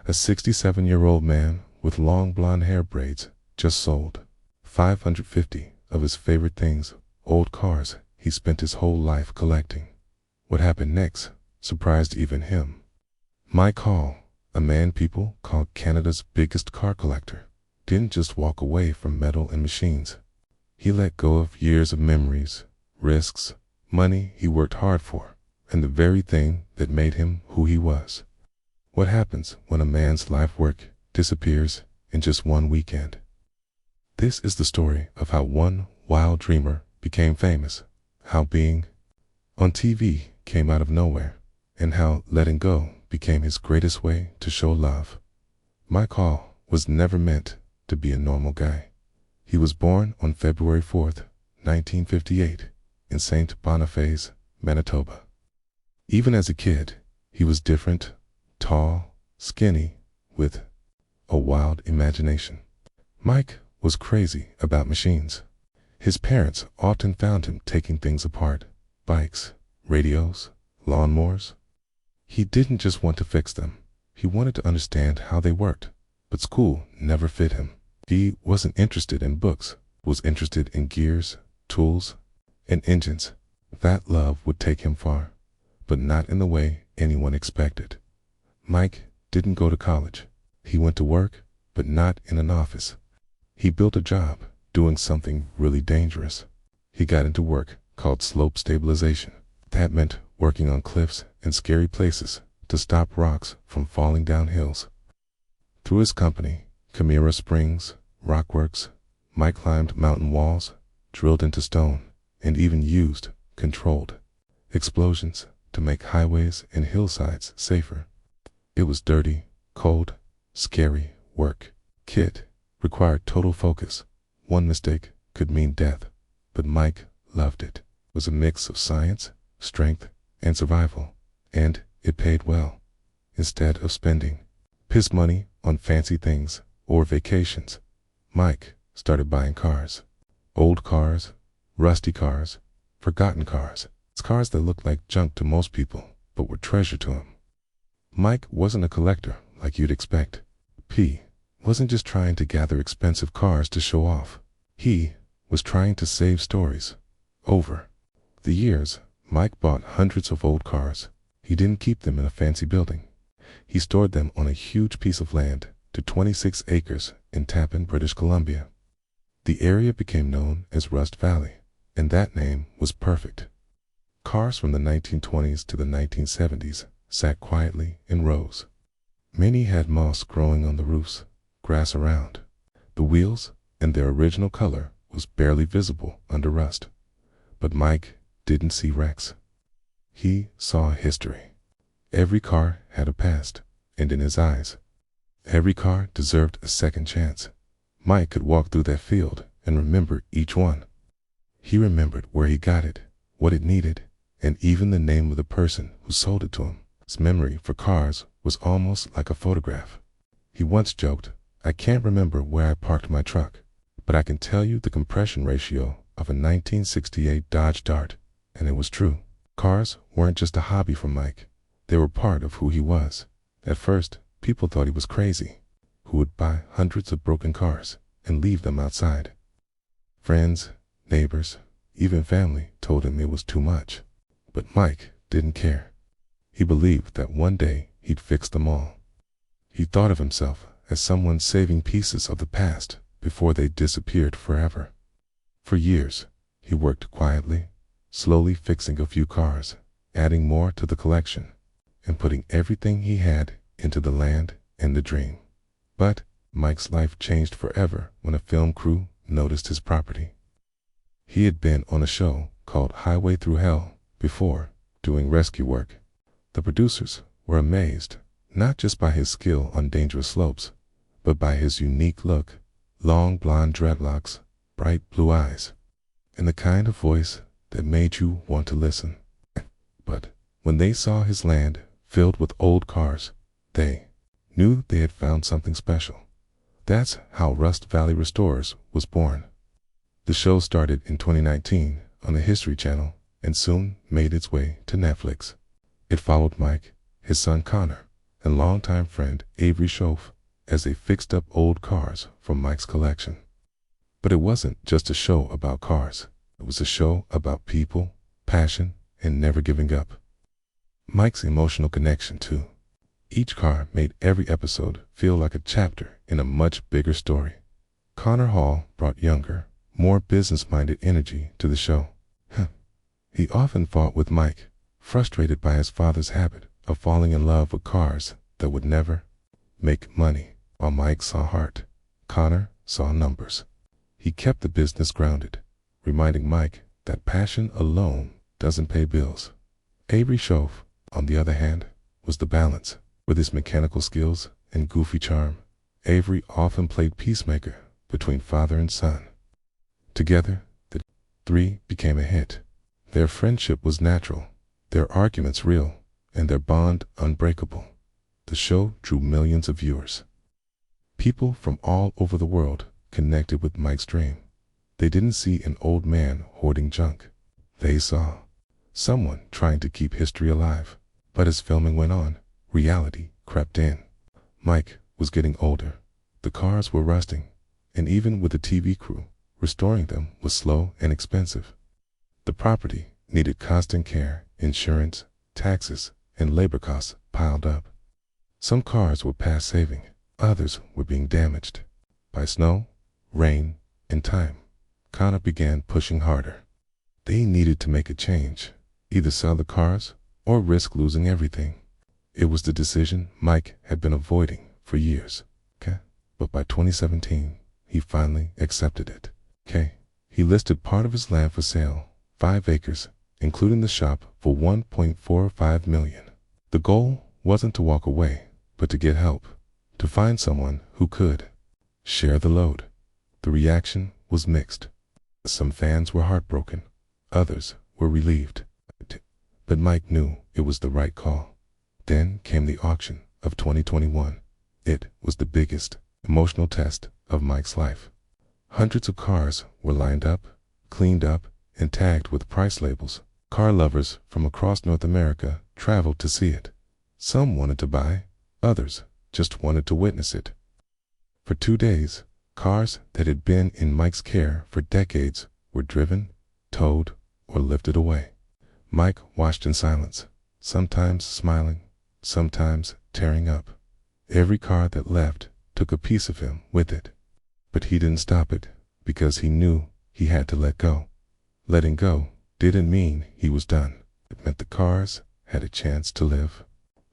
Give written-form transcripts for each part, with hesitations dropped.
A 67-year-old man with long blonde hair braids just sold 550 of his favorite things, old cars he spent his whole life collecting. What happened next surprised even him. Mike Hall, a man people called Canada's biggest car collector, didn't just walk away from metal and machines. He let go of years of memories, risks, money he worked hard for, and the very thing that made him who he was. What happens when a man's life work disappears in just one weekend? This is the story of how one wild dreamer became famous, how being on TV came out of nowhere, and how letting go became his greatest way to show love. Mike Hall was never meant to be a normal guy. He was born on February 4th, 1958, in St. Boniface, Manitoba. Even as a kid, he was different, tall, skinny, with a wild imagination. Mike was crazy about machines. His parents often found him taking things apart, bikes, radios, lawnmowers. He didn't just want to fix them. He wanted to understand how they worked, but school never fit him. He wasn't interested in books, was interested in gears, tools, and engines. That love would take him far, but not in the way anyone expected. Mike didn't go to college. He went to work, but not in an office. He built a job doing something really dangerous. He got into work called slope stabilization. That meant working on cliffs and scary places to stop rocks from falling down hills. Through his company, Chimera Springs Rockworks, Mike climbed mountain walls, drilled into stone, and even used controlled explosions to make highways and hillsides safer. It was dirty, cold, scary work. Kid required total focus. One mistake could mean death, but Mike loved it. It was a mix of science, strength, and survival, and it paid well. Instead of spending his money on fancy things or vacations, Mike started buying cars. Old cars, rusty cars, forgotten cars. Cars that looked like junk to most people, but were treasure to him. Mike wasn't a collector like you'd expect. He wasn't just trying to gather expensive cars to show off. He was trying to save stories. Over the years, Mike bought hundreds of old cars. He didn't keep them in a fancy building. He stored them on a huge piece of land to 26 acres in Tappan, British Columbia. The area became known as Rust Valley, and that name was perfect. Cars from the 1920s to the 1970s sat quietly in rows. Many had moss growing on the roofs, grass around. The wheels and their original color was barely visible under rust. But Mike didn't see wrecks. He saw history. Every car had a past, and in his eyes, every car deserved a second chance. Mike could walk through that field and remember each one. He remembered where he got it, what it needed, and even the name of the person who sold it to him. His memory for cars was almost like a photograph. He once joked, "I can't remember where I parked my truck, but I can tell you the compression ratio of a 1968 Dodge Dart," and it was true. Cars weren't just a hobby for Mike. They were part of who he was. At first, people thought he was crazy, who would buy hundreds of broken cars and leave them outside. Friends, neighbors, even family told him it was too much. But Mike didn't care. He believed that one day he'd fix them all. He thought of himself as someone saving pieces of the past before they disappeared forever. For years, he worked quietly, slowly fixing a few cars, adding more to the collection, and putting everything he had into the land and the dream. But Mike's life changed forever when a film crew noticed his property. He had been on a show called Highway Through Hell before, doing rescue work. The producers were amazed, not just by his skill on dangerous slopes, but by his unique look, long blonde dreadlocks, bright blue eyes, and the kind of voice that made you want to listen. But when they saw his land filled with old cars, they knew they had found something special. That's how Rust Valley Restorers was born. The show started in 2019 on the History Channel and soon made its way to Netflix. It followed Mike, his son Connor, and longtime friend Avery Schoaf as they fixed up old cars from Mike's collection. But it wasn't just a show about cars. It was a show about people, passion, and never giving up. Mike's emotional connection, too. Each car made every episode feel like a chapter in a much bigger story. Connor Hall brought younger, more business-minded energy to the show. He often fought with Mike, frustrated by his father's habit of falling in love with cars that would never make money. While Mike saw heart, Connor saw numbers. He kept the business grounded, reminding Mike that passion alone doesn't pay bills. Avery Schoaf, on the other hand, was the balance. With his mechanical skills and goofy charm, Avery often played peacemaker between father and son. Together, the three became a hit. Their friendship was natural, their arguments real, and their bond unbreakable. The show drew millions of viewers. People from all over the world connected with Mike's dream. They didn't see an old man hoarding junk. They saw someone trying to keep history alive. But as filming went on, reality crept in. Mike was getting older. The cars were rusting, and even with a TV crew, restoring them was slow and expensive. The property needed constant care, insurance, taxes, and labor costs piled up. Some cars were past saving, others were being damaged by snow, rain, and time. Connor began pushing harder. They needed to make a change, either sell the cars or risk losing everything. It was the decision Mike had been avoiding for years. But by 2017, he finally accepted it. He listed part of his land for sale, 5 acres, including the shop, for $1.45 million. The goal wasn't to walk away, but to get help, to find someone who could share the load. The reaction was mixed. Some fans were heartbroken, others were relieved. But Mike knew it was the right call. Then came the auction of 2021. It was the biggest emotional test of Mike's life. Hundreds of cars were lined up, cleaned up, and tagged with price labels. Car lovers from across North America traveled to see it. Some wanted to buy, others just wanted to witness it. For 2 days, cars that had been in Mike's care for decades were driven, towed, or lifted away. Mike watched in silence, sometimes smiling, sometimes tearing up. Every car that left took a piece of him with it. But he didn't stop it, because he knew he had to let go. Letting go didn't mean he was done. It meant the cars had a chance to live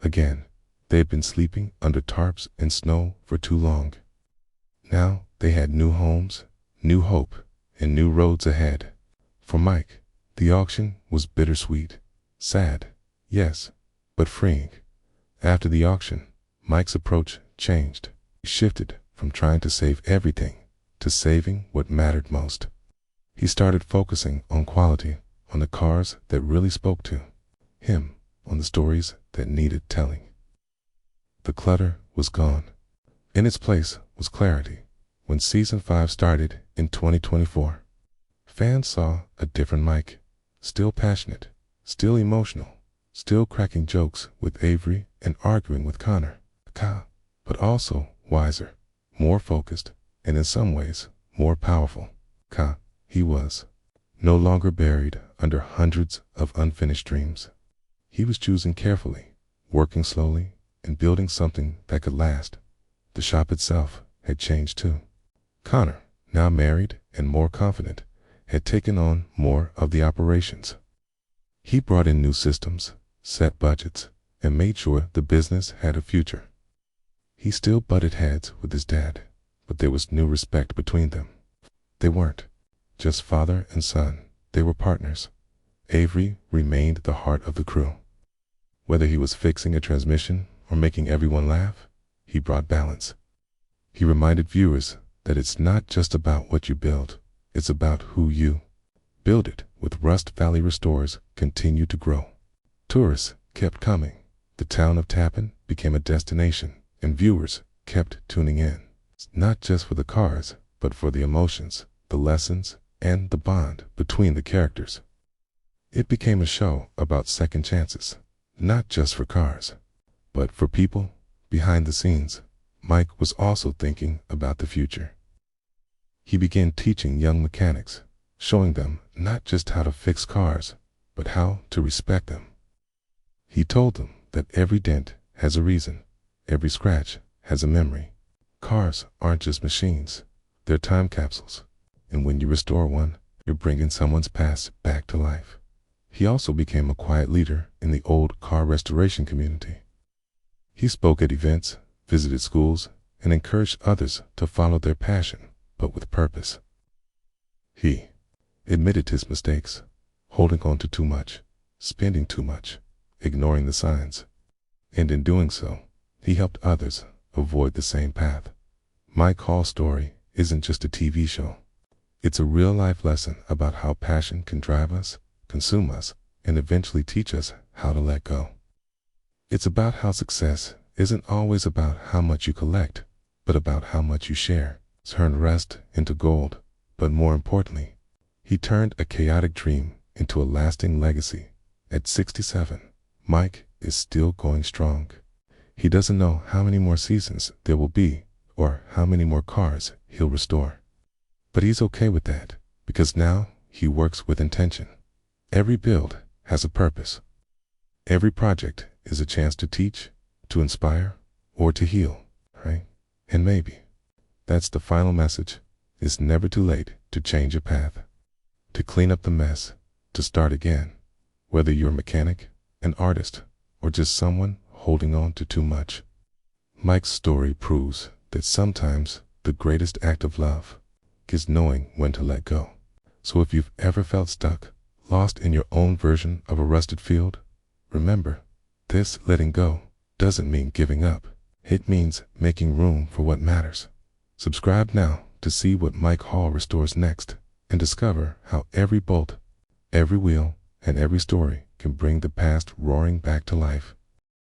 again. They had been sleeping under tarps and snow for too long. Now they had new homes, new hope, and new roads ahead. For Mike, the auction was bittersweet. Sad, yes, but freeing. After the auction, Mike's approach changed. He shifted from trying to save everything to saving what mattered most. He started focusing on quality, on the cars that really spoke to him, on the stories that needed telling. The clutter was gone. In its place was clarity. When Season 5 started in 2024, fans saw a different Mike, still passionate, still emotional, still cracking jokes with Avery and arguing with Connor, but also wiser, more focused, and in some ways more powerful. He was no longer buried under hundreds of unfinished dreams. He was choosing carefully, working slowly, and building something that could last. The shop itself had changed too. Connor, now married and more confident, had taken on more of the operations. He brought in new systems, set budgets, and made sure the business had a future. He still butted heads with his dad, but there was new respect between them. They weren't just father and son, they were partners. Avery remained the heart of the crew. Whether he was fixing a transmission or making everyone laugh, he brought balance. He reminded viewers that it's not just about what you build, it's about who you build it. With Rust Valley restores continued to grow. Tourists kept coming. The town of Tappan became a destination, and viewers kept tuning in. Not just for the cars, but for the emotions, the lessons, and the bond between the characters. It became a show about second chances, not just for cars, but for people Behind the scenes, Mike was also thinking about the future. He began teaching young mechanics, showing them not just how to fix cars, but how to respect them. He told them that every dent has a reason, every scratch has a memory. Cars aren't just machines, they're time capsules, and when you restore one, you're bringing someone's past back to life. He also became a quiet leader in the old car restoration community. He spoke at events, visited schools, and encouraged others to follow their passion, but with purpose. He admitted his mistakes, holding on to too much, spending too much, ignoring the signs, and in doing so, he helped others avoid the same path. Mike Hall's story isn't just a TV show. It's a real-life lesson about how passion can drive us, consume us, and eventually teach us how to let go. It's about how success isn't always about how much you collect, but about how much you share. Turn rust into gold, but more importantly, he turned a chaotic dream into a lasting legacy. At 67, Mike is still going strong. He doesn't know how many more seasons there will be or how many more cars he'll restore. But he's okay with that, because now he works with intention. Every build has a purpose. Every project is a chance to teach, to inspire, or to heal, right? And maybe that's the final message. It's never too late to change your path, to clean up the mess, to start again. Whether you're a mechanic, an artist, or just someone holding on to too much. Mike's story proves that sometimes the greatest act of love is knowing when to let go. So if you've ever felt stuck, lost in your own version of a rusted field, remember, this letting go doesn't mean giving up. It means making room for what matters. Subscribe now to see what Mike Hall restores next, and discover how every bolt, every wheel, and every story can bring the past roaring back to life.